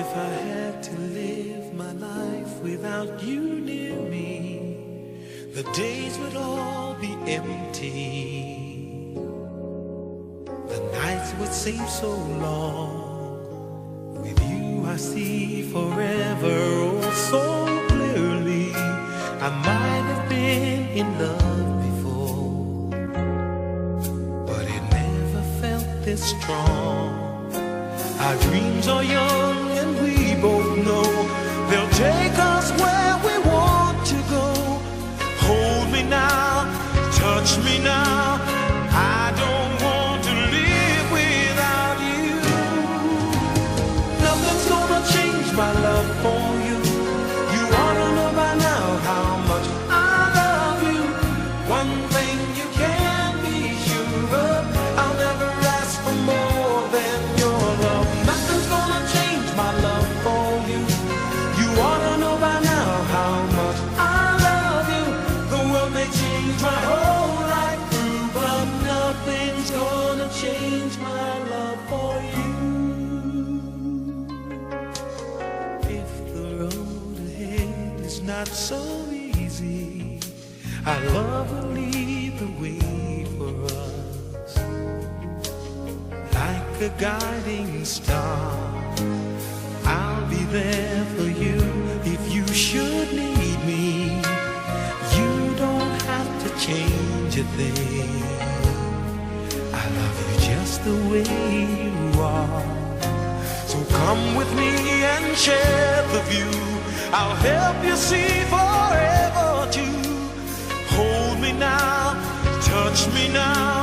If I had to live my life without you near me, the days would all be empty. The nights would seem so long. With you I see forever oh so clearly. I might have been in love before, but it never felt this strong. Our dreams are young and we both know they'll take us where we want to go. Hold me now, touch me now. I don't want to live without you. Nothing's gonna change my love for you. You ought to know by now how much I love you. One thing you can be sure of, I'll never ask for more than your love. Nothing's gonna change my love for you. You ought to know by now how much I love you. The world may change my whole life through, but nothing's gonna change my love for you. If the road ahead is not so easy, our love will lead the way for us. Like a guiding star, I'll be there for you if you should need me. You don't have to change a thing. I love you just the way you are. So come with me and share the view. I'll help you see forever too. Hold me now, touch me now.